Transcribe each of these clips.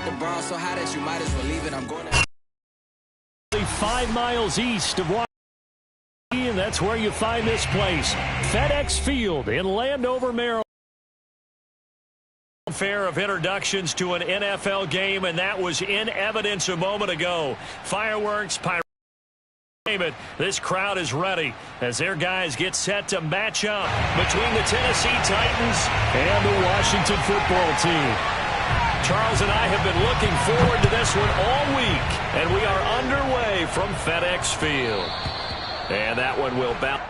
but the brown so hot that you might as well leave it. I'm going to 5 miles east of Washington, and that's where you find this place, FedEx Field in Landover, Maryland. Fair of introductions to an NFL game, and that was in evidence a moment ago. Fireworks, pyrotechnics. This crowd is ready as their guys get set to match up between the Tennessee Titans and the Washington football team. Charles and I have been looking forward to this one all week, and we are underway from FedEx Field. And that one will bounce.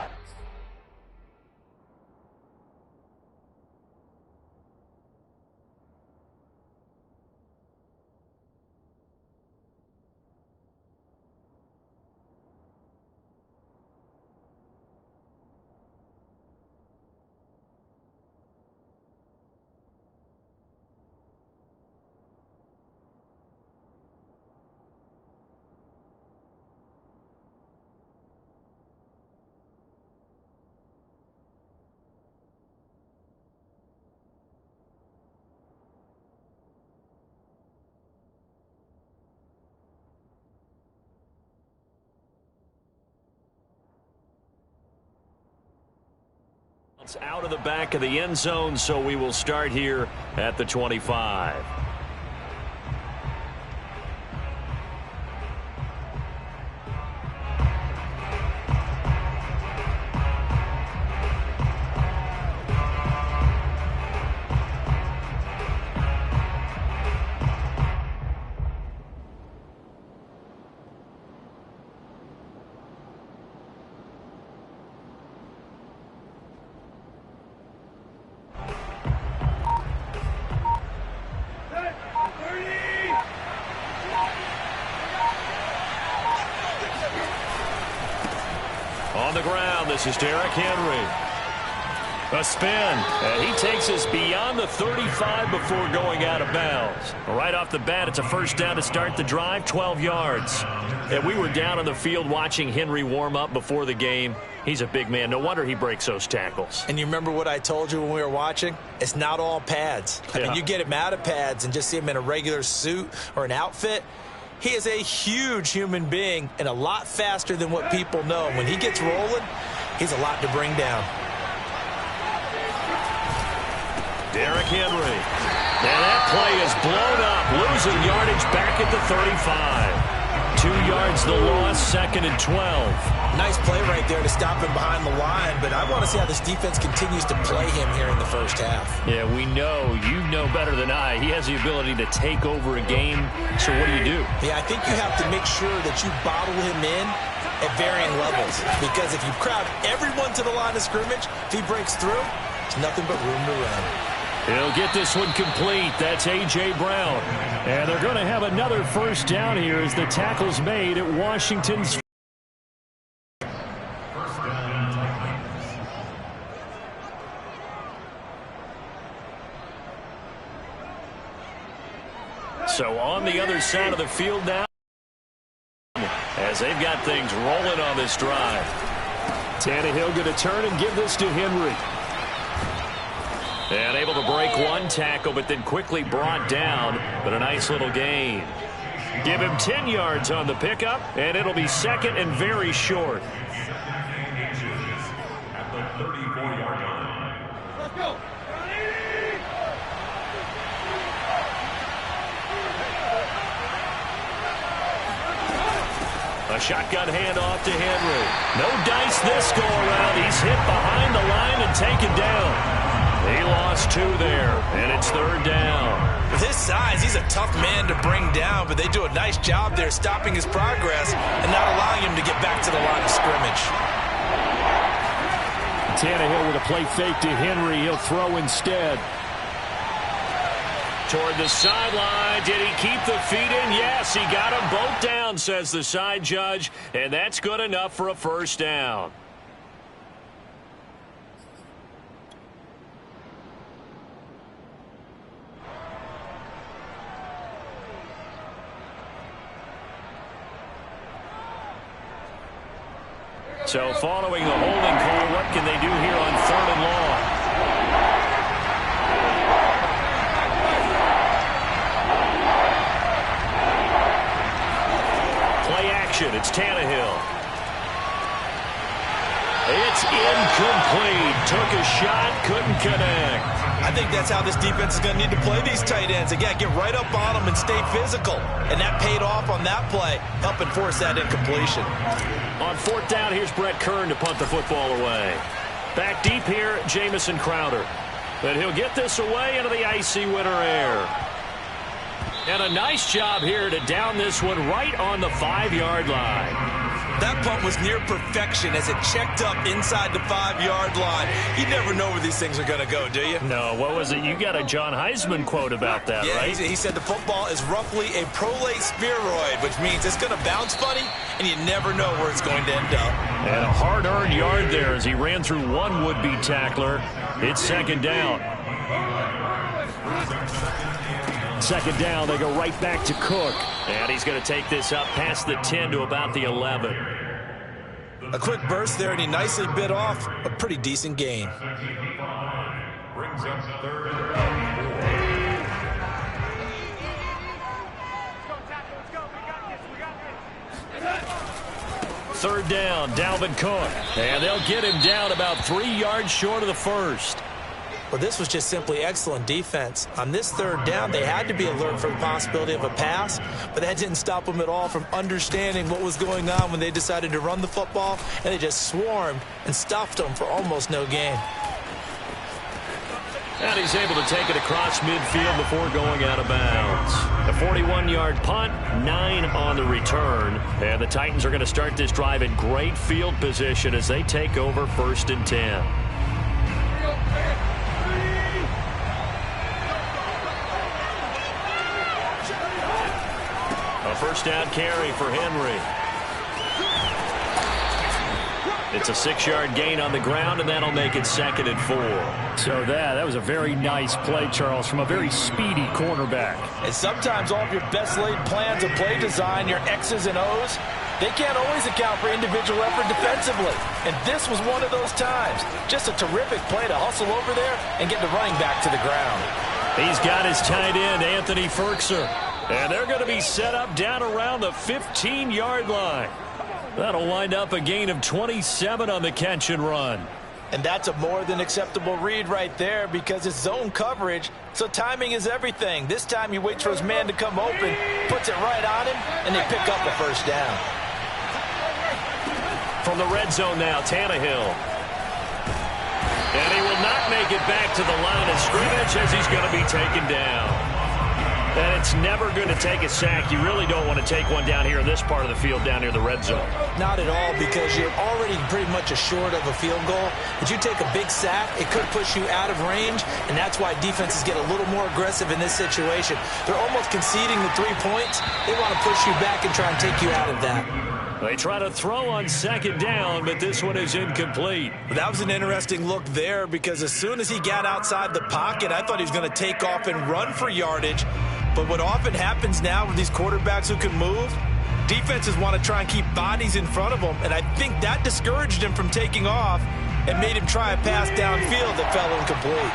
It's out of the back of the end zone, so we will start here at the 25. On the ground, this is Derrick Henry. A spin, and he takes us beyond the 35 before going out of bounds. Right off the bat, it's a first down to start the drive, 12 yards. And we were down on the field watching Henry warm up before the game. He's a big man. No wonder he breaks those tackles. And you remember what I told you when we were watching? It's not all pads. I mean, you get him out of pads and just see him in a regular suit or an outfit. He is a huge human being and a lot faster than what people know. When he gets rolling, he's a lot to bring down. Derrick Henry. And that play is blown up, losing yardage back at the 35. 2 yards the loss, 2nd and 12. Nice play right there to stop him behind the line, but I want to see how this defense continues to play him here in the first half. Yeah, we know. You know better than I. He has the ability to take over a game, so what do? Yeah, I think you have to make sure that you bottle him in at varying levels, because if you crowd everyone to the line of scrimmage, if he breaks through, there's nothing but room to run. He'll get this one complete. That's A.J. Brown. And they're going to have another first down here as the tackle's made at Washington's. So on the other side of the field now, as they've got things rolling on this drive. Tannehill going to turn and give this to Henry. And able to break one tackle, but then quickly brought down. But a nice little gain. Give him 10 yards on the pickup, and it'll be 2nd and very short. At the 34-yard line. Let's go. A shotgun handoff to Henry. No dice this go around. He's hit behind the line and taken down. He lost 2 there, and it's 3rd down. With his size, he's a tough man to bring down, but they do a nice job there stopping his progress and not allowing him to get back to the line of scrimmage. Tannehill with a play fake to Henry. He'll throw instead. Toward the sideline. Did he keep the feet in? Yes, he got them both down, says the side judge, and that's good enough for a first down. So following the holding call, what can they do here on 3rd and long? motion. It's Tannehill. It's incomplete. Took a shot, couldn't connect. I think that's how this defense is going to need to play these tight ends. Again, get right up on them and stay physical. And that paid off on that play, helping force that incompletion. On fourth down, here's Brett Kern to punt the football away. Back deep here, Jamison Crowder. But he'll get this away into the icy winter air. And a nice job here to down this one right on the 5-yard line. That punt was near perfection as it checked up inside the 5-yard line. You never know where these things are going to go, do you? No, what was it? You got a John Heisman quote about that, yeah, right? He said the football is roughly a prolate spheroid, which means it's going to bounce funny, and you never know where it's going to end up. And a hard-earned yard there as he ran through one would-be tackler. It's second down. Second down, they go right back to Cook. And he's going to take this up past the 10 to about the 11. A quick burst there, and he nicely bit off a pretty decent gain. Brings up third and 4. Third down, Dalvin Cook. And they'll get him down about 3 yards short of the first. Well, this was just simply excellent defense. On this third down, they had to be alert for the possibility of a pass, but that didn't stop them at all from understanding what was going on when they decided to run the football, and they just swarmed and stuffed them for almost no gain. And he's able to take it across midfield before going out of bounds. A 41-yard punt, 9 on the return. And the Titans are going to start this drive in great field position as they take over 1st and 10. A first down carry for Henry. It's a 6-yard gain on the ground, and that'll make it 2nd and 4. So that was a very nice play, Charles, from a very speedy cornerback. And sometimes all of your best laid plans of play design, your X's and O's, they can't always account for individual effort defensively. And this was one of those times. Just a terrific play to hustle over there and get the running back to the ground. He's got his tight end, Anthony Ferkser. And they're going to be set up down around the 15-yard line. That'll wind up a gain of 27 on the catch and run. And that's a more than acceptable read right there because it's zone coverage, so timing is everything. This time he waits for his man to come open, puts it right on him, and they pick up a first down. From the red zone now, Tannehill. And he will not make it back to the line of scrimmage as he's going to be taken down. And it's never going to take a sack. You really don't want to take one down here in this part of the field down near the red zone. Not at all, because you're already pretty much assured of a field goal. But you take a big sack, it could push you out of range, and that's why defenses get a little more aggressive in this situation. They're almost conceding the 3 points. They want to push you back and try and take you out of that. They try to throw on second down, but this one is incomplete. That was an interesting look there because as soon as he got outside the pocket, I thought he was going to take off and run for yardage. But what often happens now with these quarterbacks who can move, defenses want to try and keep bodies in front of them, and I think that discouraged him from taking off and made him try a pass downfield that fell incomplete.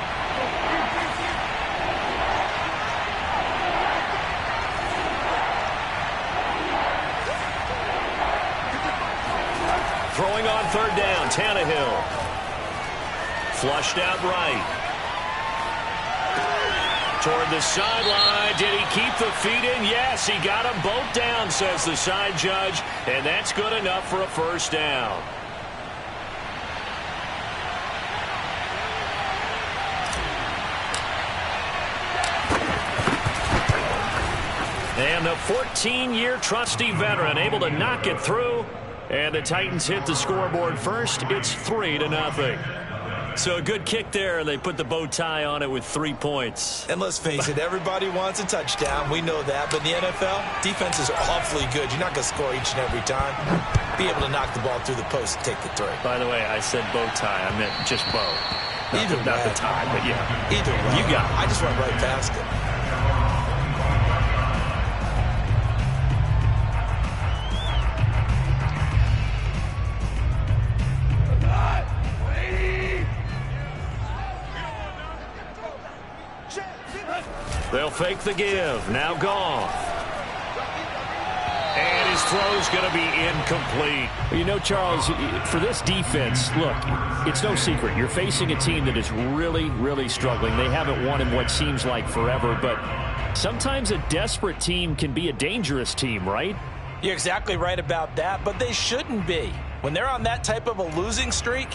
Throwing on third down, Tannehill. Flushed out right. Toward the sideline. Did he keep the feet in? Yes, he got them both down, says the side judge, and that's good enough for a first down. And the 14-year trusty veteran able to knock it through, and the Titans hit the scoreboard first. It's 3-0. So a good kick there. They put the bow tie on it with 3 points. And let's face it, everybody wants a touchdown. We know that. But in the NFL, defenses are awfully good. You're not going to score each and every time. Be able to knock the ball through the post and take the three. By the way, I said bow tie. I meant just bow. Not the tie, but yeah. Either way. You got it. I just went right past it. They'll fake the give. Now Goff. And his throw's going to be incomplete. You know, Charles, for this defense, look, it's no secret. You're facing a team that is really, really struggling. They haven't won in what seems like forever, but sometimes a desperate team can be a dangerous team, right? You're exactly right about that, but they shouldn't be. When they're on that type of a losing streak,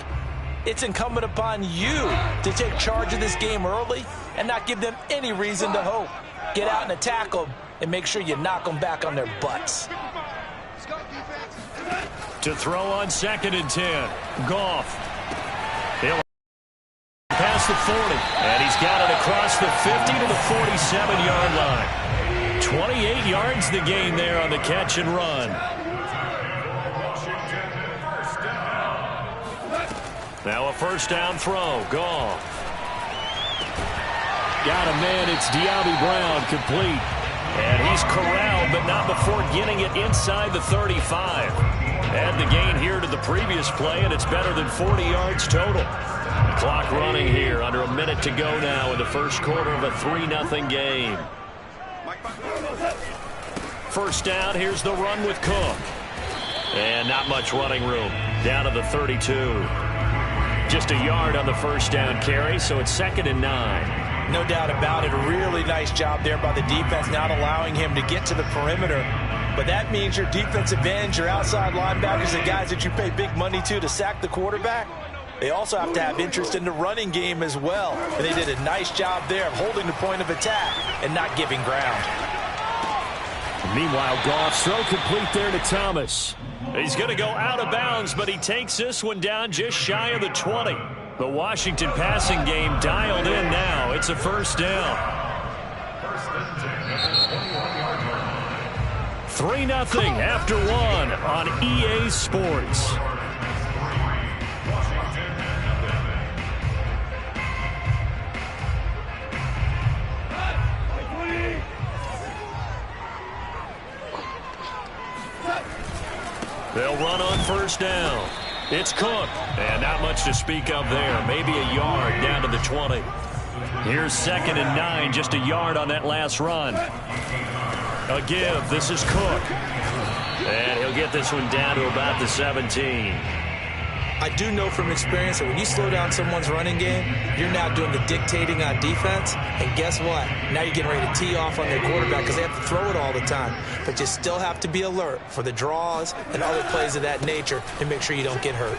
it's incumbent upon you to take charge of this game early and not give them any reason to hope. Get out and attack them and make sure you knock them back on their butts. To throw on 2nd and 10. Goff. He'll past the 40, and he's got it across the 50 to the 47-yard line. 28 yards the gain there on the catch and run. Now a first down throw. Goff. Got a man. It's De'Ami Brown, complete. And he's corralled, but not before getting it inside the 35. Add the gain here to the previous play, and it's better than 40 yards total. Clock running here. Under a minute to go now in the first quarter of a 3-0 game. First down. Here's the run with Cook. And not much running room. Down to the 32. Just a yard on the first down carry, so it's 2nd and 9. No doubt about it. A really nice job there by the defense, not allowing him to get to the perimeter. But that means your defensive ends, your outside linebackers, the guys that you pay big money to sack the quarterback, they also have to have interest in the running game as well. And they did a nice job there of holding the point of attack and not giving ground. Meanwhile, Goff's throw complete there to Thomas. He's going to go out of bounds, but he takes this one down just shy of the 20. The Washington passing game dialed in now. It's a first down. 3-0 after 1 on EA Sports. They'll run on first down. It's Cook, and not much to speak of there. Maybe a yard down to the 20. Here's 2nd and 9, just a yard on that last run. A give. This is Cook. And he'll get this one down to about the 17. I do know from experience that when you slow down someone's running game, you're now doing the dictating on defense. And guess what? Now you're getting ready to tee off on their quarterback because they have to throw it all the time. But you still have to be alert for the draws and other plays of that nature and make sure you don't get hurt.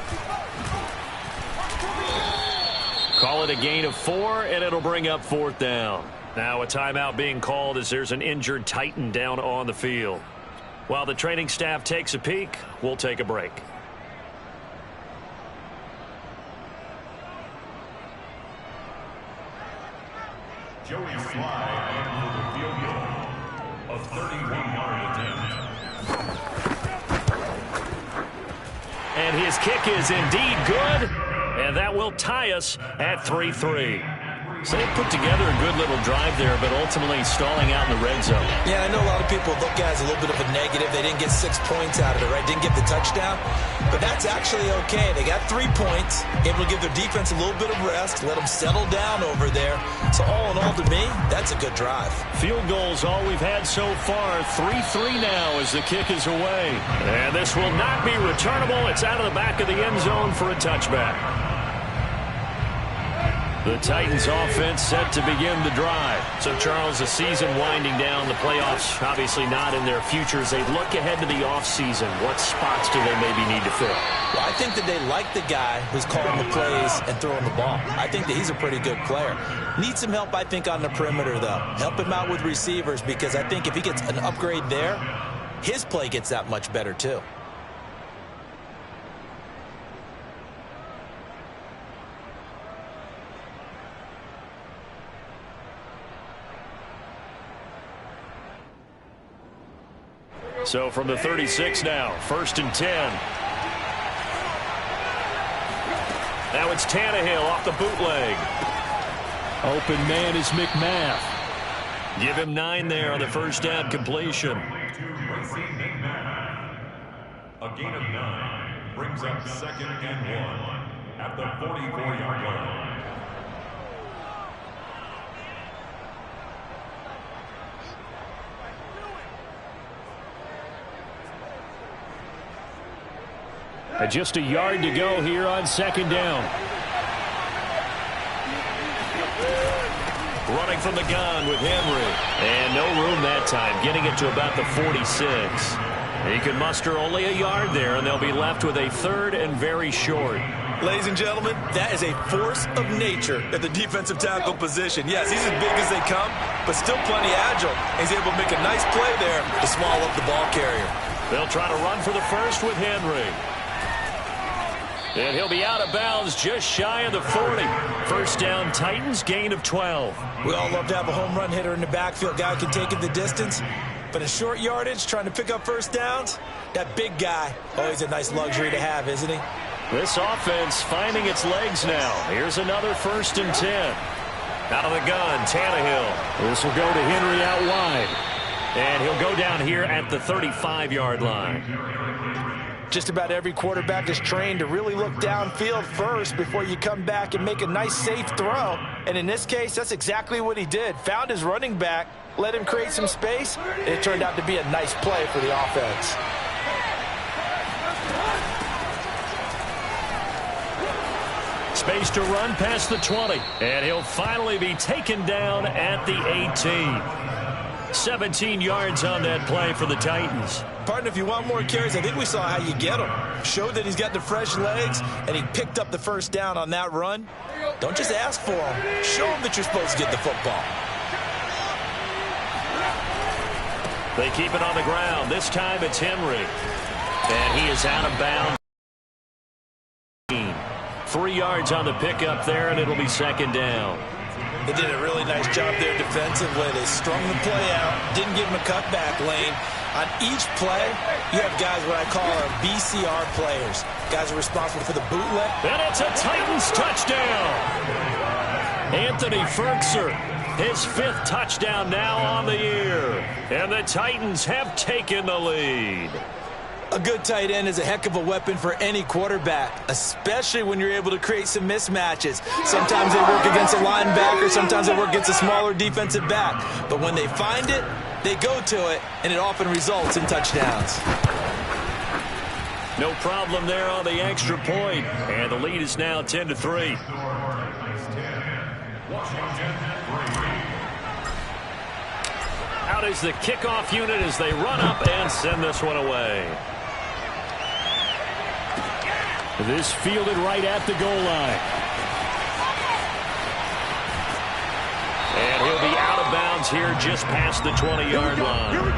Call it a gain of 4, and it'll bring up 4th down. Now a timeout being called as there's an injured Titan down on the field. While the training staff takes a peek, we'll take a break. Joey Sly in for the field goal. A 31-yard attempt. And his kick is indeed good, and that will tie us at 3-3. So they put together a good little drive there, but ultimately stalling out in the red zone. Yeah, I know a lot of people look at it as a little bit of a negative. They didn't get 6 points out of it, right? Didn't get the touchdown. But that's actually okay. They got 3 points, able to give their defense a little bit of rest, let them settle down over there. So all in all, to me, that's a good drive. Field goals all we've had so far. 3-3 now as the kick is away. And this will not be returnable. It's out of the back of the end zone for a touchback. The Titans offense set to begin the drive. So, Charles, the season winding down, the playoffs obviously not in their future. As they look ahead to the offseason, what spots do they maybe need to fill? Well, I think that they like the guy who's calling the plays and throwing the ball. I think that he's a pretty good player. Needs some help, I think, on the perimeter, though. Help him out with receivers because I think if he gets an upgrade there, his play gets that much better, too. So from the 36 now, 1st and 10. Now it's Tannehill off the bootleg. Open man is McMath. Give him 9 there on the first down completion. A gain of 9 brings up 2nd and 1 at the 44-yard line. And just a yard to go here on second down. Running from the gun with Henry. And no room that time, getting it to about the 46. He can muster only a yard there, and they'll be left with a third and very short. Ladies and gentlemen, that is a force of nature at the defensive tackle position. Yes, he's as big as they come, but still plenty agile. He's able to make a nice play there to swallow up the ball carrier. They'll try to run for the first with Henry. And he'll be out of bounds just shy of the 40. First down, Titans, gain of 12. We all love to have a home run hitter in the backfield. Guy can take it the distance. But in short yardage, trying to pick up first downs, that big guy, always a nice luxury to have, isn't he? This offense finding its legs now. Here's another 1st and 10. Out of the gun, Tannehill. This will go to Henry out wide. And he'll go down here at the 35-yard line. Just about every quarterback is trained to really look downfield first before you come back and make a nice, safe throw. And in this case, that's exactly what he did. Found his running back, let him create some space, and it turned out to be a nice play for the offense. Space to run past the 20. And he'll finally be taken down at the 18. 17 yards on that play for the Titans. Partner, if you want more carries, I think we saw how you get him. Showed that he's got the fresh legs, and he picked up the first down on that run. Don't just ask for him. Show him that you're supposed to get the football. They keep it on the ground. This time it's Henry. And he is out of bounds. 3 yards on the pickup there, and it'll be second down. They did a really nice job there defensively. They strung the play out, didn't give him a cutback lane. On each play, you have guys what I call our BCR players. Guys are responsible for the bootleg. And it's a Titans touchdown. Anthony Ferkser, his 5th touchdown now on the year. And the Titans have taken the lead. A good tight end is a heck of a weapon for any quarterback, especially when you're able to create some mismatches. Sometimes they work against a linebacker, sometimes they work against a smaller defensive back. But when they find it, they go to it, and it often results in touchdowns. No problem there on the extra point, and the lead is now 10-3. Out is the kickoff unit as they run up and send this one away. This fielded right at the goal line. And he'll be out of bounds here just past the 20-yard line. Here we go.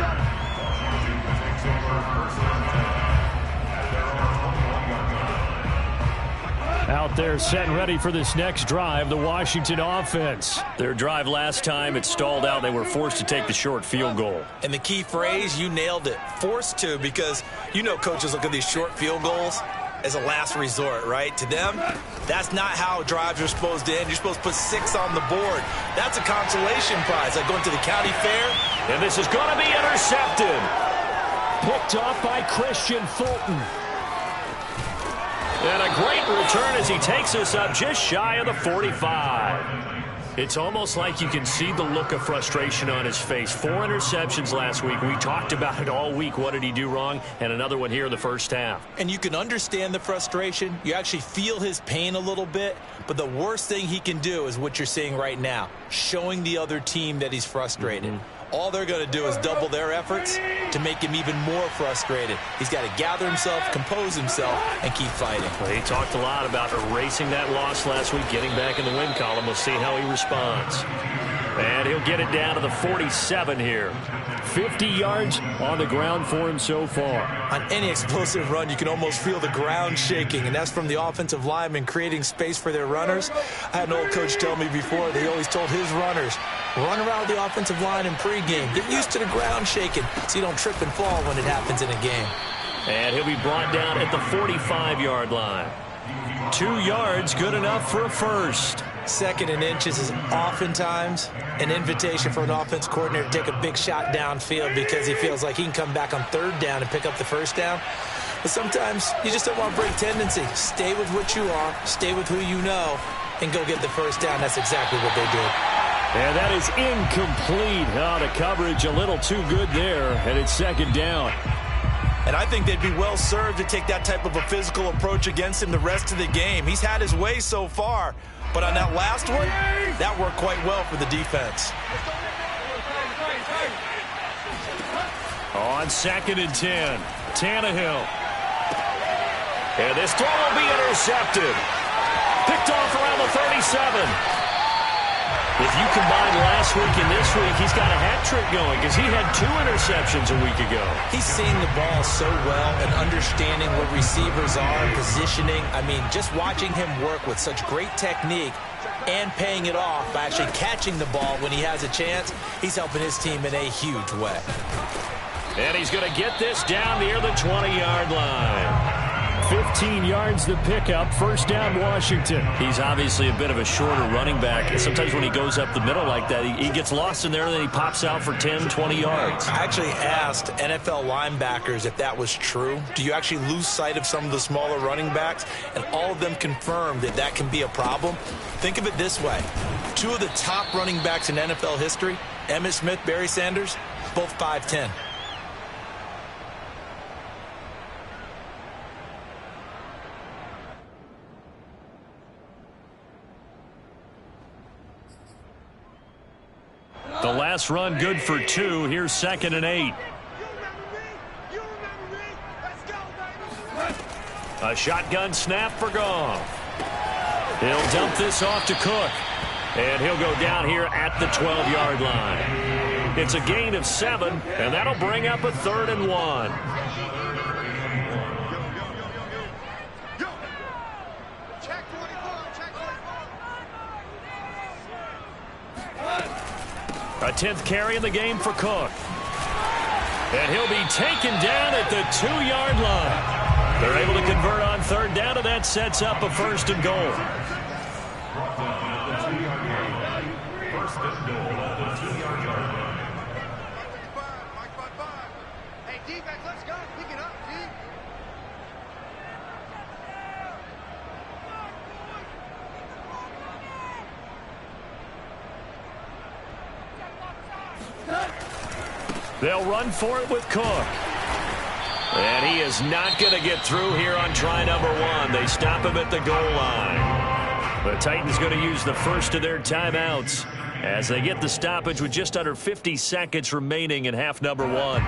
Out there set and ready for this next drive, the Washington offense. Their drive last time, it stalled out. They were forced to take the short field goal. And the key phrase, you nailed it, forced to, because you know coaches look at these short field goals as a last resort, right? To them, that's not how drives are supposed to end. You're supposed to put 6 on the board. That's a consolation prize, like going to the county fair. And this is going to be intercepted. Picked off by Christian Fulton. And a great return as he takes us up just shy of the 45. It's almost like you can see the look of frustration on his face. 4 interceptions last week. We talked about it all week. What did he do wrong? And another one here in the first half. And you can understand the frustration. You actually feel his pain a little bit. But the worst thing he can do is what you're seeing right now, showing the other team that he's frustrated. All they're going to do is double their efforts to make him even more frustrated. He's got to gather himself, compose himself, and keep fighting. Well, he talked a lot about erasing that loss last week, getting back in the win column. We'll see how he responds. And he'll get it down to the 47 here. 50 yards on the ground for him so far. On any explosive run, you can almost feel the ground shaking, and that's from the offensive linemen creating space for their runners. I had an old coach tell me before, they always told his runners, run around the offensive line in pregame. Get used to the ground shaking so you don't trip and fall when it happens in a game. And he'll be brought down at the 45-yard line. 2 yards, good enough for a first. 2nd and inches is oftentimes an invitation for an offense coordinator to take a big shot downfield because he feels like he can come back on 3rd down and pick up the first down. But sometimes you just don't want to break tendency. Stay with what you are, stay with who you know, and go get the first down. That's exactly what they did. And that is incomplete. Oh, the coverage a little too good there, and it's 2nd down. And I think they'd be well served to take that type of a physical approach against him the rest of the game. He's had his way so far, but on that last one, that worked quite well for the defense. On 2nd and 10, Tannehill. And this throw will be intercepted. Picked off around the 37. If you combine last week and this week, he's got a hat trick going because he had 2 interceptions a week ago. He's seeing the ball so well and understanding what receivers are, positioning. I mean, just watching him work with such great technique and paying it off by actually catching the ball when he has a chance, he's helping his team in a huge way. And he's going to get this down near the 20-yard line. 15 yards the pickup. First down, Washington. He's obviously a bit of a shorter running back. Sometimes when he goes up the middle like that, he gets lost in there, and then he pops out for 10, 20 yards. I actually asked NFL linebackers if that was true. Do you actually lose sight of some of the smaller running backs? And all of them confirmed that that can be a problem. Think of it this way. 2 of the top running backs in NFL history, Emmitt Smith, Barry Sanders, both 5'10". The last run good for 2. Here's 2nd and 8. A shotgun snap for Goff. He'll dump this off to Cook. And he'll go down here at the 12-yard line. It's a gain of 7, and that'll bring up a 3rd and 1. A 10th carry in the game for Cook. And he'll be taken down at the 2-yard line. They're able to convert on 3rd down, and that sets up a 1st and goal. First and goal at the 2-yard line. Hey, defense, let's go. Pick it up, team. They'll run for it with Cook. And he is not going to get through here on try number 1. They stop him at the goal line. The Titans going to use the first of their timeouts as they get the stoppage with just under 50 seconds remaining in half number 1.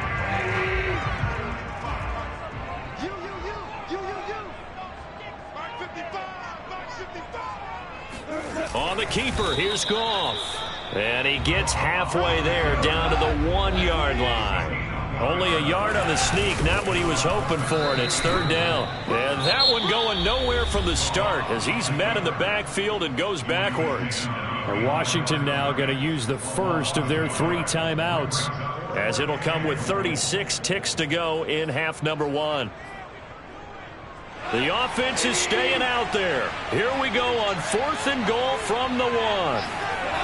On the keeper, here's Goff. And he gets halfway there down to the 1-yard line. Only a yard on the sneak, not what he was hoping for, and it's 3rd down. And that one going nowhere from the start as he's met in the backfield and goes backwards. And Washington now going to use the first of their 3 timeouts, as it'll come with 36 ticks to go in half number 1. The offense is staying out there. Here we go on 4th and goal from the 1.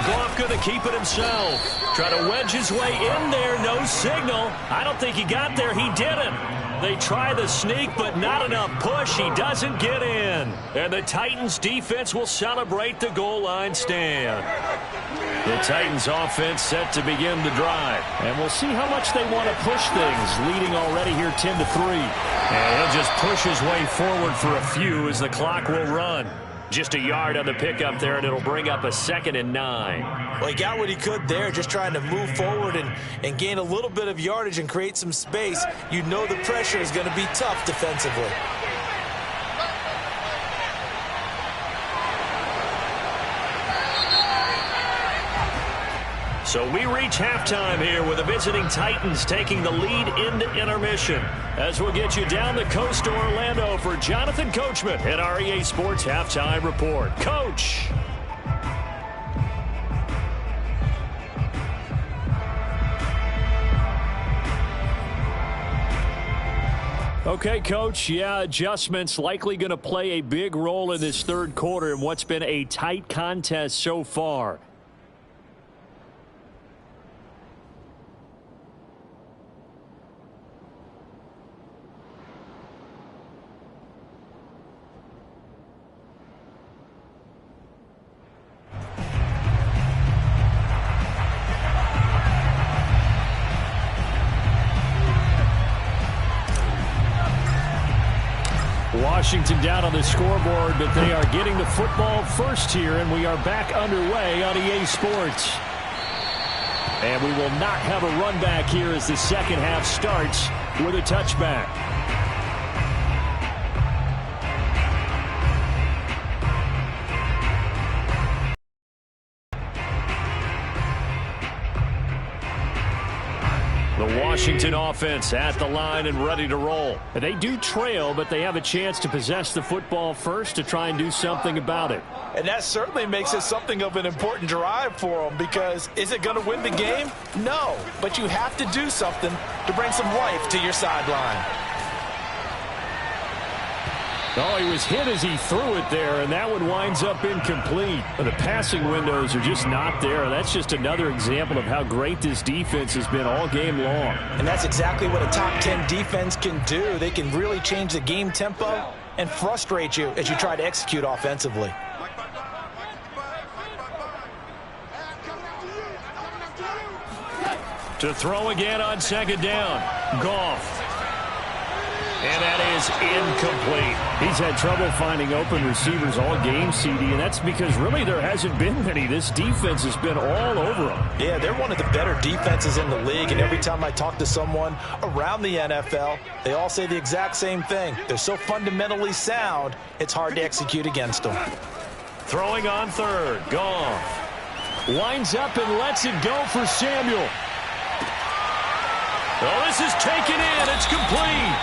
Goff going to keep it himself. Try to wedge his way in there. No signal. I don't think he got there. He didn't. They try the sneak, but not enough push. He doesn't get in. And the Titans defense will celebrate the goal line stand. The Titans offense set to begin the drive. And we'll see how much they want to push things, leading already here 10-3. And he'll just push his way forward for a few as the clock will run. Just a yard on the pickup there, and it'll bring up a 2nd and 9. Well, he got what he could there, just trying to move forward and gain a little bit of yardage and create some space. You know the pressure is going to be tough defensively. So we reach halftime here with the visiting Titans taking the lead into intermission. As we'll get you down the coast to Orlando for Jonathan Coachman at our EA Sports Halftime Report. Coach. Okay, Coach, yeah, adjustments likely going to play a big role in this 3rd quarter in what's been a tight contest so far. Washington down on the scoreboard, but they are getting the football first here, and we are back underway on EA Sports. And we will not have a run back here as the second half starts with a touchback. The Washington offense at the line and ready to roll. They do trail, but they have a chance to possess the football first to try and do something about it. And that certainly makes it something of an important drive for them, because is it going to win the game? No, but you have to do something to bring some life to your sideline. Oh, he was hit as he threw it there, and that one winds up incomplete. The passing windows are just not there. That's just another example of how great this defense has been all game long. And that's exactly what a top 10 defense can do. They can really change the game tempo and frustrate you as you try to execute offensively. To throw again on second down. Goff. And that is incomplete. He's had trouble finding open receivers all game, CD, and that's because really there hasn't been many. This defense has been all over them. Yeah, they're one of the better defenses in the league, and every time I talk to someone around the NFL, they all say the exact same thing. They're so fundamentally sound, it's hard to execute against them. Throwing on third. Goff. Winds up and lets it go for Samuel. Oh, this is taken in. It's complete.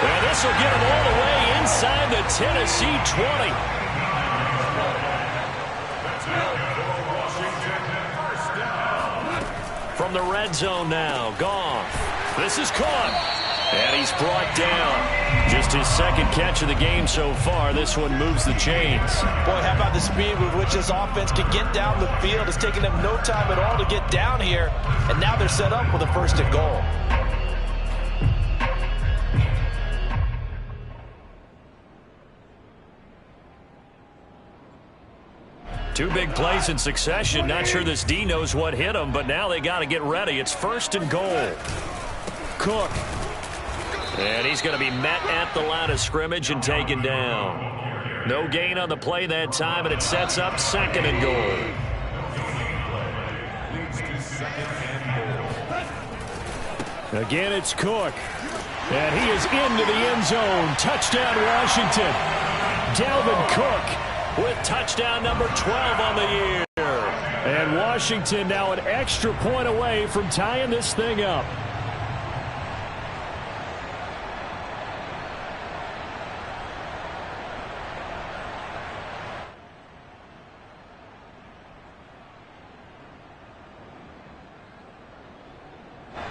And this will get him all the way inside the Tennessee 20. From the red zone now, Goff. This is caught. And he's brought down. Just his second catch of the game so far. This one moves the chains. Boy, how about the speed with which this offense can get down the field? It's taken them no time at all to get down here. And now they're set up with a first and goal. Two big plays in succession. Not sure this D knows what hit him, but now they got to get ready. It's first and goal. Cook. And he's going to be met at the line of scrimmage and taken down. No gain on the play that time, and it sets up second and goal. Again, it's Cook. And he is into the end zone. Touchdown, Washington. Dalvin Cook with touchdown number 12 on the year. And Washington now an extra point away from tying this thing up.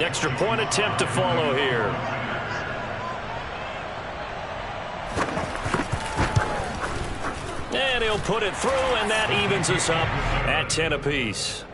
Extra point attempt to follow here. And he'll put it through, and that evens us up at 10 apiece.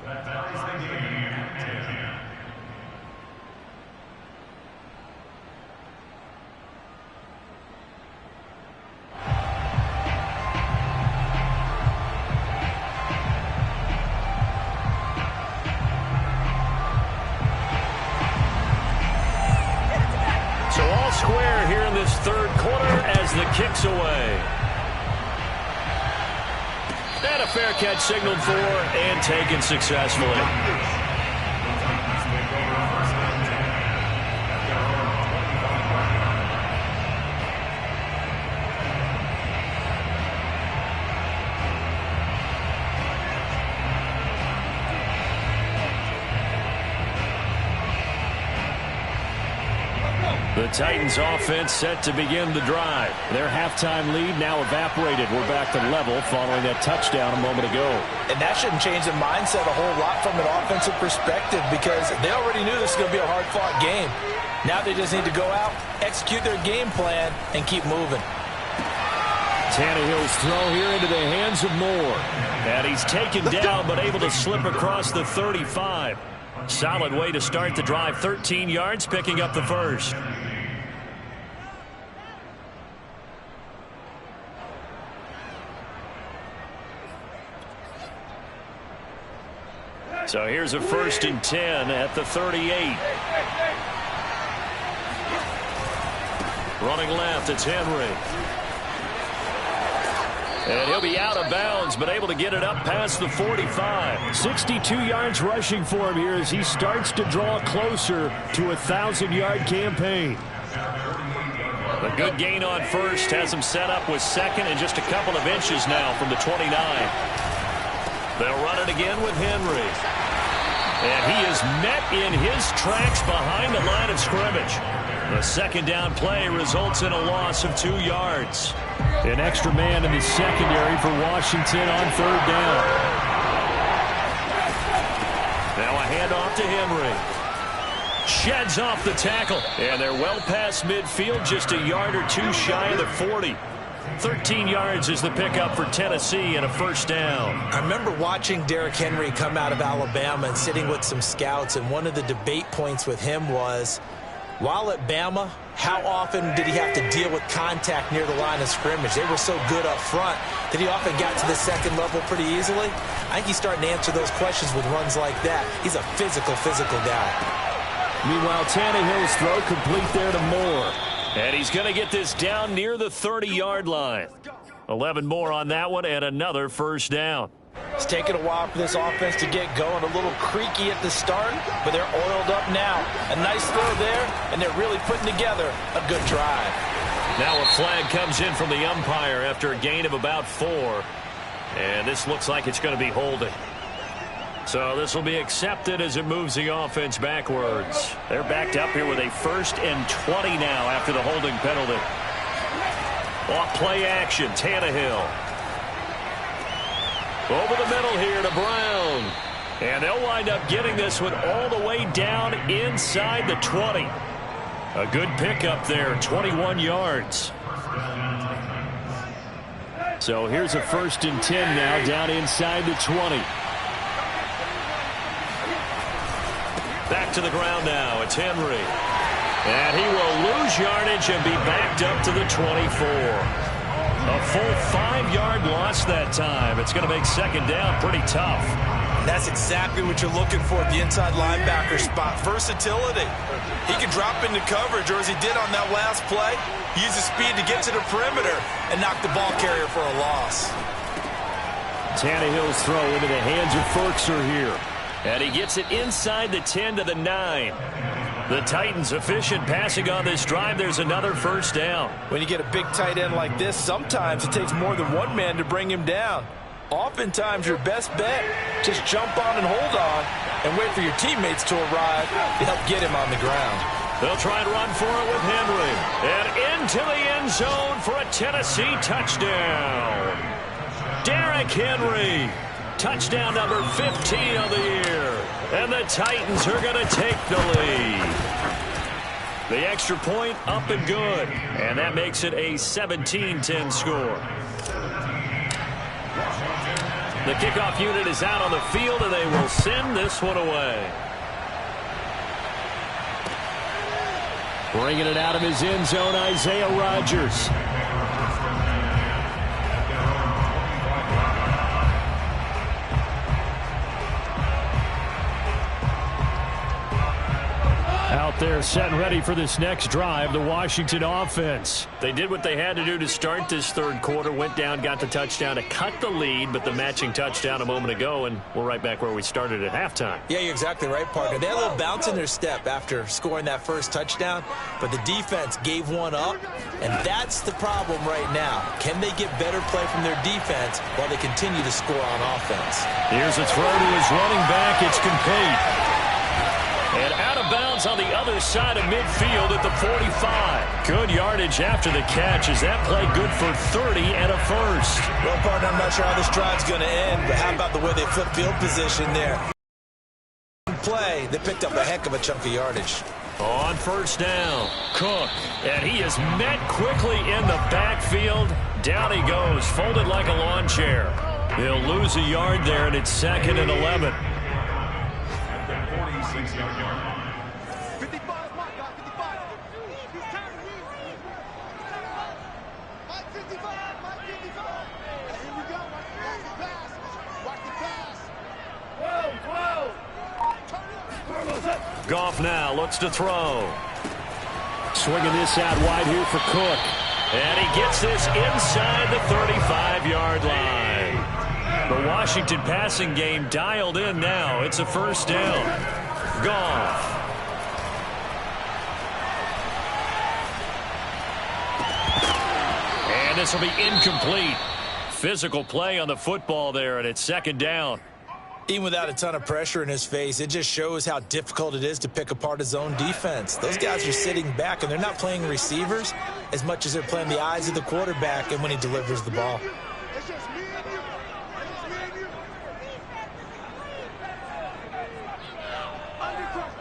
So all square here in this third quarter as the kick's away. And a fair catch signaled for and taken successfully. The Titans offense set to begin the drive. Their halftime lead now evaporated. We're back to level following that touchdown a moment ago. And that shouldn't change the mindset a whole lot from an offensive perspective, because they already knew this was going to be a hard-fought game. Now they just need to go out, execute their game plan, and keep moving. Tannehill's throw here into the hands of Moore. And he's taken down but able to slip across the 35. Solid way to start the drive. 13 yards, picking up the first. So here's a 1st and 10 at the 38. Running left, it's Henry. And he'll be out of bounds, but able to get it up past the 45. 62 yards rushing for him here as he starts to draw closer to a 1,000-yard campaign. A good gain on first has him set up with second and just a couple of inches now from the 29. They'll run it again with Henry. And he is met in his tracks behind the line of scrimmage. The second down play results in a loss of 2 yards. An extra man in the secondary for Washington on third down. Now a handoff to Henry. Sheds off the tackle. And they're well past midfield, just a yard or two shy of the 40. 13 yards is the pickup for Tennessee and a first down. I remember watching Derrick Henry come out of Alabama and sitting with some scouts, and one of the debate points with him was, while at Bama, how often did he have to deal with contact near the line of scrimmage? They were so good up front that he often got to the second level pretty easily. I think he's starting to answer those questions with runs like that. He's a physical guy. Meanwhile, Tannehill's throw complete there to Moore. And he's going to get this down near the 30-yard line. 11 more on that one and another first down. It's taken a while for this offense to get going. A little creaky at the start, but they're oiled up now. A nice throw there, and they're really putting together a good drive. Now a flag comes in from the umpire after a gain of about 4. And this looks like it's going to be holding. So this will be accepted as it moves the offense backwards. They're backed up here with a 1st and 20 now after the holding penalty. Off play action, Tannehill. Over the middle here to Brown. And they'll wind up getting this one all the way down inside the 20. A good pickup there, 21 yards. So here's a 1st and 10 now down inside the 20. Back to the ground now. It's Henry. And he will lose yardage and be backed up to the 24. A full 5-yard loss that time. It's going to make second down pretty tough. That's exactly what you're looking for at the inside linebacker spot. Versatility. He can drop into coverage, or as he did on that last play, use his speed to get to the perimeter and knock the ball carrier for a loss. Tannehill's throw into the hands of Ferkser here. And he gets it inside the 10 to the 9. The Titans efficient passing on this drive. There's another first down. When you get a big tight end like this, sometimes it takes more than one man to bring him down. Oftentimes, your best bet, just jump on and hold on and wait for your teammates to arrive to help get him on the ground. They'll try and run for it with Henry. And into the end zone for a Tennessee touchdown. Derrick Henry. Touchdown number 15 of the year. And the Titans are going to take the lead. The extra point up and good. And that makes it a 17-10 score. The kickoff unit is out on the field, and they will send this one away. Bringing it out of his end zone, Isaiah Rodgers. Out there set and ready for this next drive, the Washington offense. They did what they had to do to start this third quarter, went down, got the touchdown to cut the lead, but the matching touchdown a moment ago, and we're right back where we started at halftime. Yeah, you're exactly right, Parker. They had a little bounce in their step after scoring that first touchdown, but the defense gave one up, and that's the problem right now. Can they get better play from their defense while they continue to score on offense? Here's a throw to his running back. It's complete. And out of bounds on the other side of midfield at the 45. Good yardage after the catch. Is that play good for 30 and a first? Well, partner, I'm not sure how this drive's going to end, but how about the way they flip field position there? Play, they picked up a heck of a chunk of yardage. On first down, Cook. And he is met quickly in the backfield. Down he goes, folded like a lawn chair. They'll lose a yard there, and it's 2nd and 11. 46-yard line. 55, my God, 55. He's turning. Mike 55, Mike 55. Here we go. Watch the pass. Watch the pass. Whoa. Goff now looks to throw. Swinging this out wide here for Cook. And he gets this inside the 35-yard line. The Washington passing game dialed in now. It's a first down. Goff. And this will be incomplete. Physical play on the football there, and it's second down. Even without a ton of pressure in his face, it just shows how difficult it is to pick apart his own defense. Those guys are sitting back, and they're not playing receivers as much as they're playing the eyes of the quarterback and when he delivers the ball. It's just me and you. It's me and you.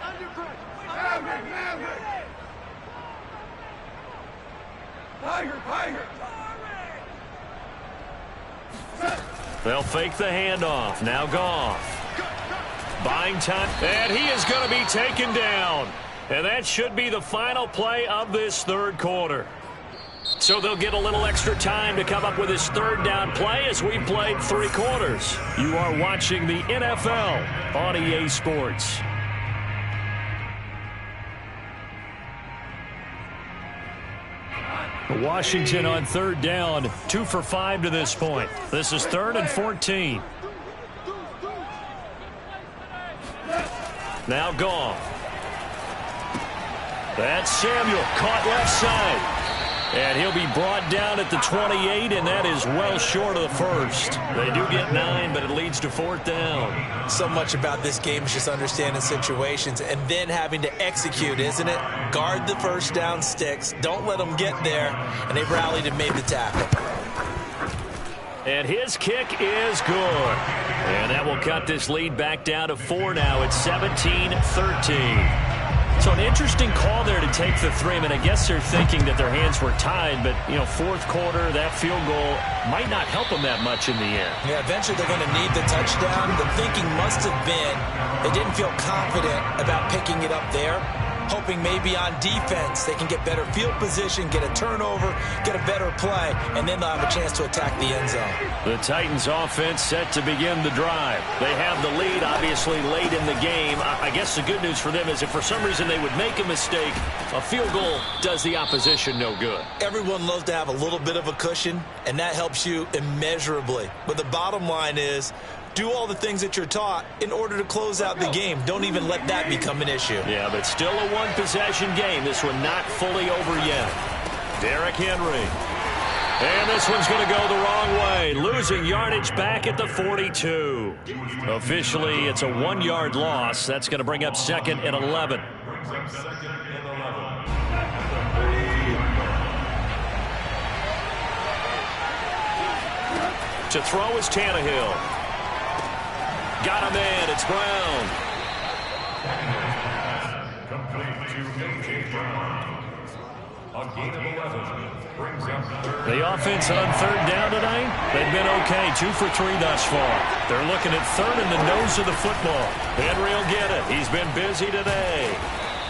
Undercrush. Tiger. They'll fake the handoff. Now Goff. Buying time. And he is going to be taken down. And that should be the final play of this third quarter. So they'll get a little extra time to come up with his third down play as we played 3 quarters. You are watching the NFL on EA Sports. Washington on third down, 2 for 5 to this point. This is 3rd and 14. Now Goff. That's Samuel, caught left side. And he'll be brought down at the 28, and that is well short of the first. They do get 9, but it leads to 4th down. So much about this game is just understanding situations and then having to execute, isn't it? Guard the first down sticks. Don't let them get there. And they rallied and made the tackle. And his kick is good. And that will cut this lead back down to 4 now. It's 17-13. So an interesting call there to take the 3. I mean, I guess they're thinking that their hands were tied, but, you know, 4th quarter, that field goal might not help them that much in the end. Yeah, eventually they're going to need the touchdown. The thinking must have been they didn't feel confident about picking it up there, hoping maybe on defense they can get better field position, get a turnover, get a better play, and then they'll have a chance to attack the end zone. The Titans offense set to begin the drive. They have the lead, obviously, late in the game. I guess the good news for them is if for some reason they would make a mistake, a field goal does the opposition no good. Everyone loves to have a little bit of a cushion, and that helps you immeasurably. But the bottom line is, do all the things that you're taught in order to close out the game. Don't even let that become an issue. Yeah, but still a one-possession game. This one not fully over yet. Derrick Henry. And this one's going to go the wrong way. Losing yardage back at the 42. Officially, it's a 1-yard loss. That's going to bring up 2nd and 11. To throw is Tannehill. Got him in. It's Brown. Complete to A.J. Brown. A gain of 11 brings up 3rd. The offense on 3rd down tonight, they've been okay. 2 for 3 thus far. They're looking at 3rd in the nose of the football. Henry will get it. He's been busy today.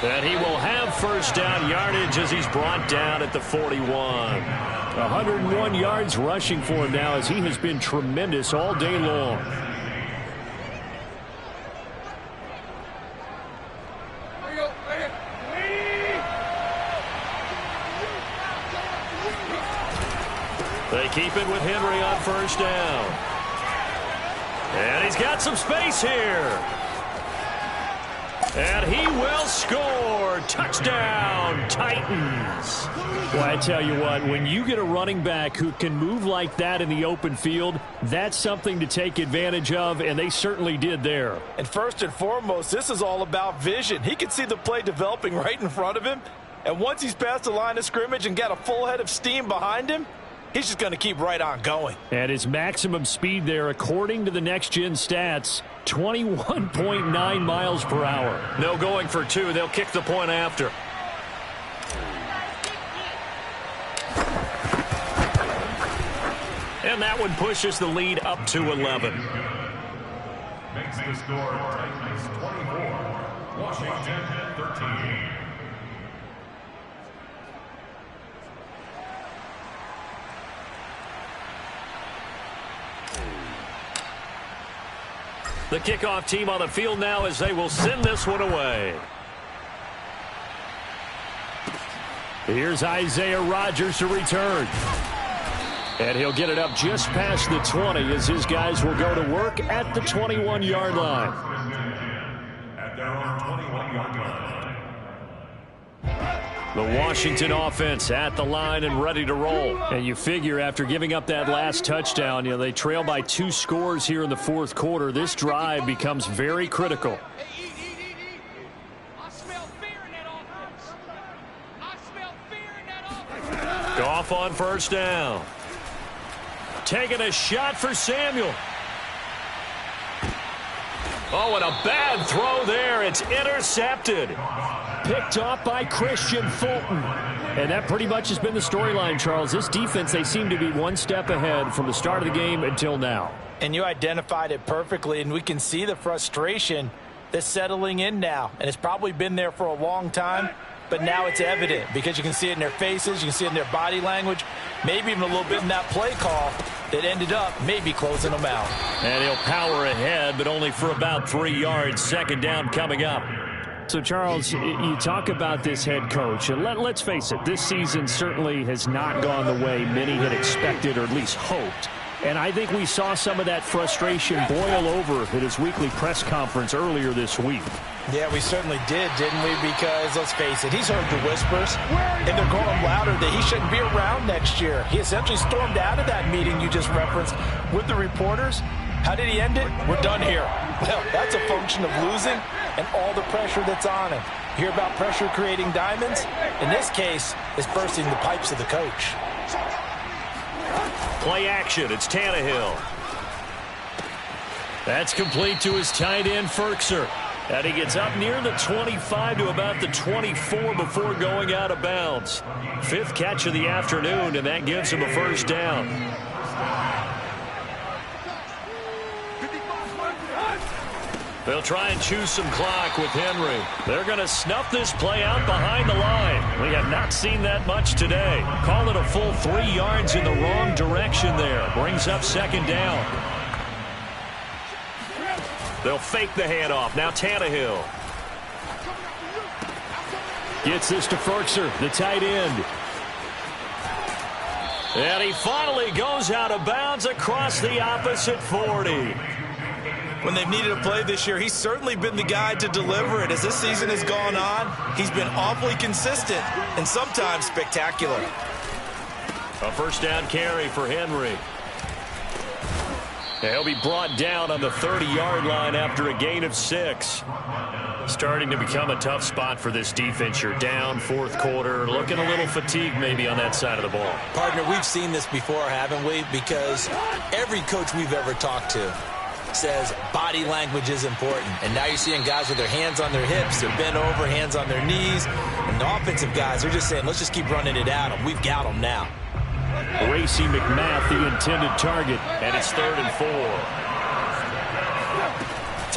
And he will have first down yardage as he's brought down at the 41. 101 yards rushing for him now as he has been tremendous all day long. They keep it with Henry on first down. And he's got some space here. And he will score. Touchdown, Titans. Well, I tell you what, when you get a running back who can move like that in the open field, that's something to take advantage of, and they certainly did there. And first and foremost, this is all about vision. He can see the play developing right in front of him. And once he's past the line of scrimmage and got a full head of steam behind him, he's just going to keep right on going. And his maximum speed there, according to the next-gen stats, 21.9 miles per hour. No going for 2. They'll kick the point after. And that one pushes the lead up to 11. Makes the score Titans 24, Washington 13. The kickoff team on the field now as they will send this one away. Here's Isaiah Rodgers to return. And he'll get it up just past the 20 as his guys will go to work at the 21-yard line. At their own 21-yard line. The Washington offense at the line and ready to roll. And you figure after giving up that last touchdown, they trail by 2 scores here in the fourth quarter. This drive becomes very critical. I smell fear in that offense. I smell fear in that offense. Goff on first down. Taking a shot for Samuel. Oh, and a bad throw there. It's intercepted. Picked off by Christian Fulton. And that pretty much has been the storyline, Charles. This defense, they seem to be one step ahead from the start of the game until now. And you identified it perfectly, and we can see the frustration that's settling in now. And it's probably been there for a long time, but now it's evident because you can see it in their faces, you can see it in their body language, maybe even a little bit in that play call that ended up maybe closing them out. And he'll power ahead, but only for about 3 yards. Second down coming up. So, Charles, you talk about this head coach, and let's face it, this season certainly has not gone the way many had expected or at least hoped. And I think we saw some of that frustration boil over at his weekly press conference earlier this week. Yeah, we certainly did, didn't we? Because, let's face it, he's heard the whispers, and they're going louder that he shouldn't be around next year. He essentially stormed out of that meeting you just referenced with the reporters. How did he end it? We're done here. Well, that's a function of losing and all the pressure that's on him. Hear about pressure creating diamonds? In this case, it's bursting the pipes of the coach. Play action. It's Tannehill. That's complete to his tight end, Firkser. And he gets up near the 25 to about the 24 before going out of bounds. 5th catch of the afternoon, and that gives him a first down. They'll try and choose some clock with Henry. They're going to snuff this play out behind the line. We have not seen that much today. Call it a full 3 yards in the wrong direction there. Brings up second down. They'll fake the handoff. Now Tannehill. Gets this to Firkser, the tight end. And he finally goes out of bounds across the opposite 40. When they've needed a play this year, he's certainly been the guy to deliver it. As this season has gone on, he's been awfully consistent and sometimes spectacular. A first down carry for Henry. He'll be brought down on the 30-yard line after a gain of 6. Starting to become a tough spot for this defense. You're down, fourth quarter, looking a little fatigued maybe on that side of the ball. Partner, we've seen this before, haven't we? Because every coach we've ever talked to says body language is important. And now you're seeing guys with their hands on their hips, they're bent over, hands on their knees. And the offensive guys, they're just saying, let's just keep running it at them. We've got them now. Racey McMath, the intended target. And it's 3rd and 4.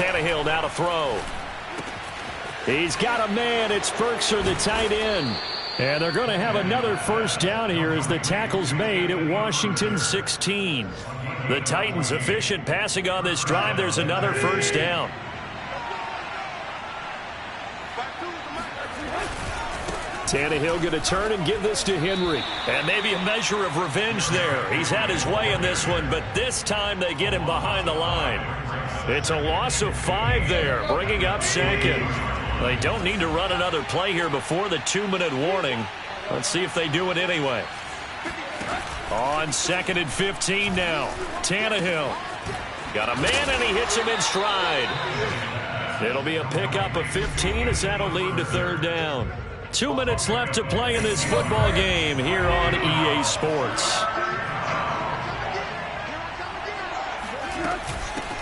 Tannehill now to throw. He's got a man. It's Firkser, the tight end. And they're going to have another first down here as the tackle's made at Washington 16. The Titans efficient passing on this drive. There's another first down. Tannehill going to turn and give this to Henry. And maybe a measure of revenge there. He's had his way in this one, but this time they get him behind the line. It's a loss of 5 there, bringing up second. They don't need to run another play here before the 2-minute warning. Let's see if they do it anyway. On 2nd and 15 now. Tannehill. Got a man, and he hits him in stride. It'll be a pickup of 15 as that'll lead to 3rd down. 2 minutes left to play in this football game here on EA Sports.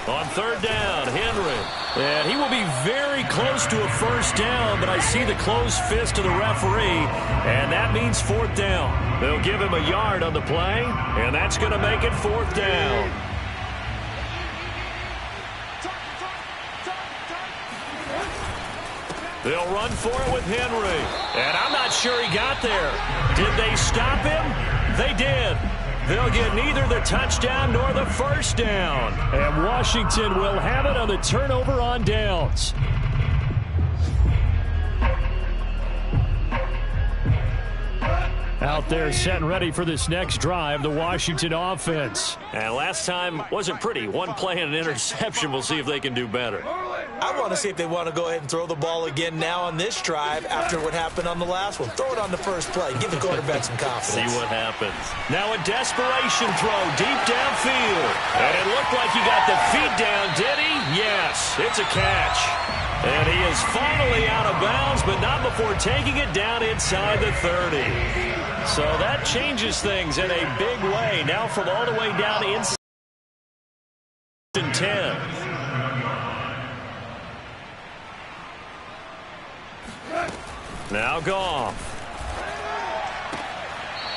On 3rd down, Henry. And he will be very close to a first down, but I see the closed fist of the referee, and that means 4th down. They'll give him a yard on the play, and that's going to make it 4th down. They'll run for it with Henry. And I'm not sure he got there. Did they stop him? They did. They'll get neither the touchdown nor the first down. And Washington will have it on the turnover on downs. Out there set and ready for this next drive, the Washington offense. And last time wasn't pretty. One play and an interception. We'll see if they can do better. I want to see if they want to go ahead and throw the ball again now on this drive after what happened on the last one. Throw it on the first play. Give the quarterback some confidence. See what happens. Now a desperation throw deep downfield. And it looked like he got the feet down, did he? Yes, it's a catch. And he is finally out of bounds, but not before taking it down inside the 30. So that changes things in a big way. Now from all the way down inside 10. Now Goff.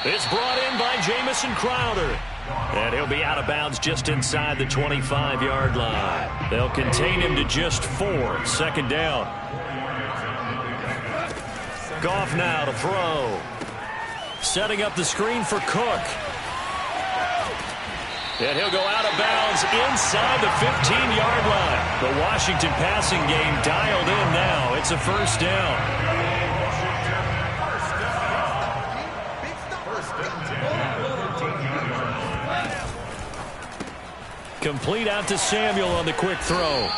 It's brought in by Jamison Crowder. And he'll be out of bounds just inside the 25-yard line. They'll contain him to just 4. Second down. Goff now to throw. Setting up the screen for Cook. And he'll go out of bounds inside the 15-yard line. The Washington passing game dialed in now. It's a first down. Complete out to Samuel on the quick throw.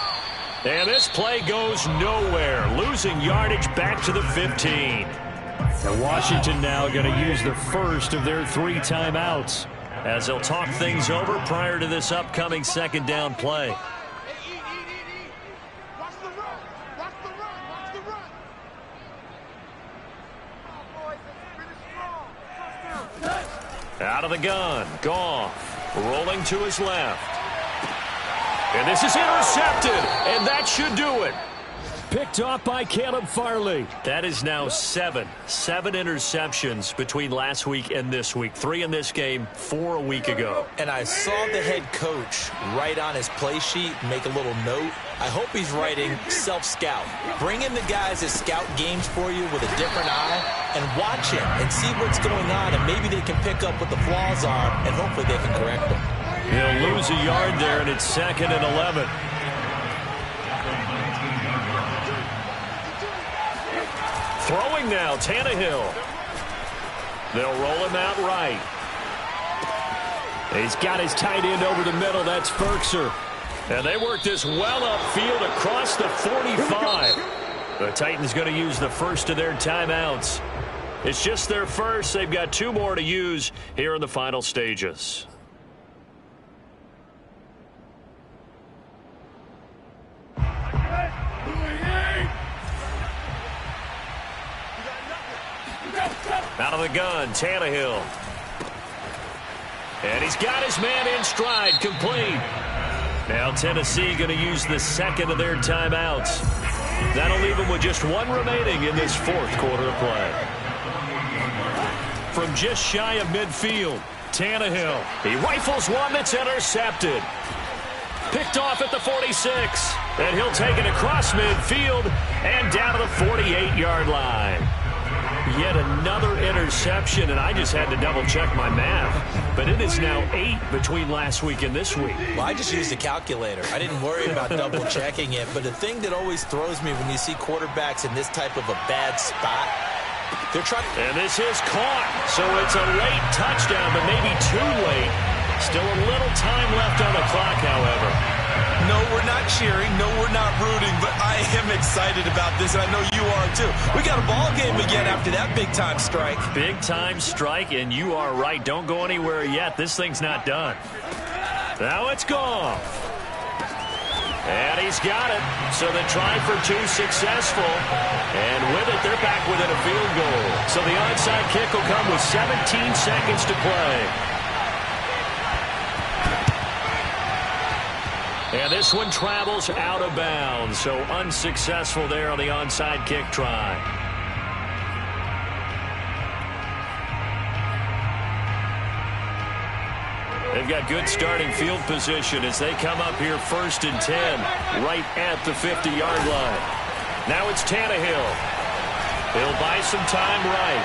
And this play goes nowhere. Losing yardage back to the 15. And Washington now going to use the first of their 3 timeouts, as they'll talk things over prior to this upcoming second down play. Watch the run. Watch the run. Watch the run. Come on, boys. Let's finish strong. Out of the gun. Goff rolling to his left. And this is intercepted, and that should do it. picked off by Caleb Farley. That is now 7 interceptions between last week and this week. 3 in this game, 4 a week ago. And I saw the head coach write on his play sheet, make a little note. I hope he's writing self-scout. Bring in the guys that scout games for you with a different eye and watch him and see what's going on, and maybe they can pick up what the flaws are, and hopefully they can correct them. He'll lose a yard there, and it's 2nd and 11. Throwing now, Tannehill. They'll roll him out right. He's got his tight end over the middle. That's Ferkser. And they work this well upfield across the 45. The Titans going to use the first of their timeouts. It's just their first. They've got 2 more to use here in the final stages. Out of the gun, Tannehill. And he's got his man in stride, complete. Now Tennessee going to use the 2nd of their timeouts. That'll leave them with just 1 remaining in this 4th quarter of play. From just shy of midfield, Tannehill. He rifles one that's intercepted. Picked off at the 46. And he'll take it across midfield and down to the 48-yard line. Yet another interception, and I just had to double-check my math. But it is now 8 between last week and this week. Well, I just used a calculator. I didn't worry about double-checking it. But the thing that always throws me when you see quarterbacks in this type of a bad spot, they're trying. And this is caught. So it's a late touchdown, but maybe too late. Still a little time left on the clock, however. No, we're not cheering. No, we're not rooting. But I am excited about this, and I know you are too. We got a ball game again after that big-time strike. Big-time strike, and you are right. Don't go anywhere yet. This thing's not done. Now it's gone. And he's got it. So the try for 2 successful. And with it, they're back within a field goal. So the onside kick will come with 17 seconds to play. And this one travels out of bounds, so unsuccessful there on the onside kick try. They've got good starting field position as they come up here 1st and 10, right at the 50-yard line. Now it's Tannehill. He'll buy some time right.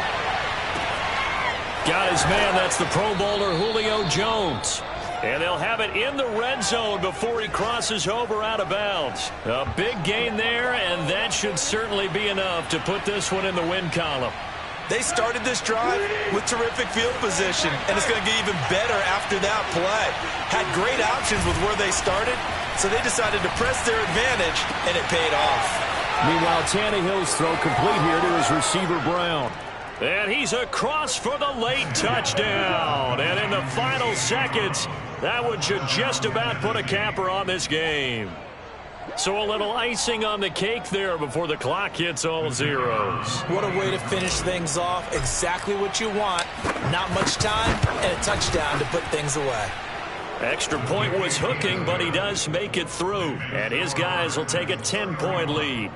Got his man, that's the Pro Bowler Julio Jones. And they'll have it in the red zone before he crosses over out of bounds. A big gain there, and that should certainly be enough to put this one in the win column. They started this drive with terrific field position, and it's going to get even better after that play. Had great options with where they started, so they decided to press their advantage, and it paid off. Meanwhile, Tannehill's throw complete here to his receiver, Brown. And he's across for the late touchdown. And in the final seconds, that one should just about put a capper on this game. So a little icing on the cake there before the clock hits all zeros. What a way to finish things off. Exactly what you want. Not much time and a touchdown to put things away. Extra point was hooking, but he does make it through. And his guys will take a 10-point lead.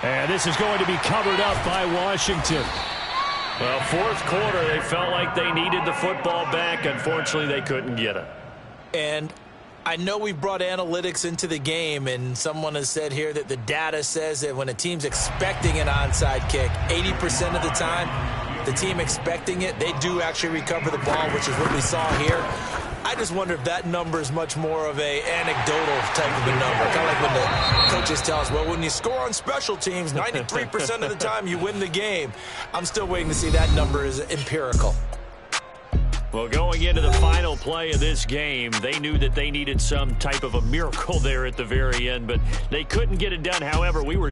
And this is going to be covered up by Washington. Well, fourth quarter, they felt like they needed the football back. Unfortunately, they couldn't get it. And I know we brought analytics into the game, and someone has said here that the data says that when a team's expecting an onside kick, 80% of the time, the team expecting it, they do actually recover the ball, which is what we saw here. I just wonder if that number is much more of a anecdotal type of a number. Kind of like when the coaches tell us, well, when you score on special teams, 93% of the time you win the game. I'm still waiting to see that number is empirical. Well, going into the final play of this game, they knew that they needed some type of a miracle there at the very end, but they couldn't get it done. However, we were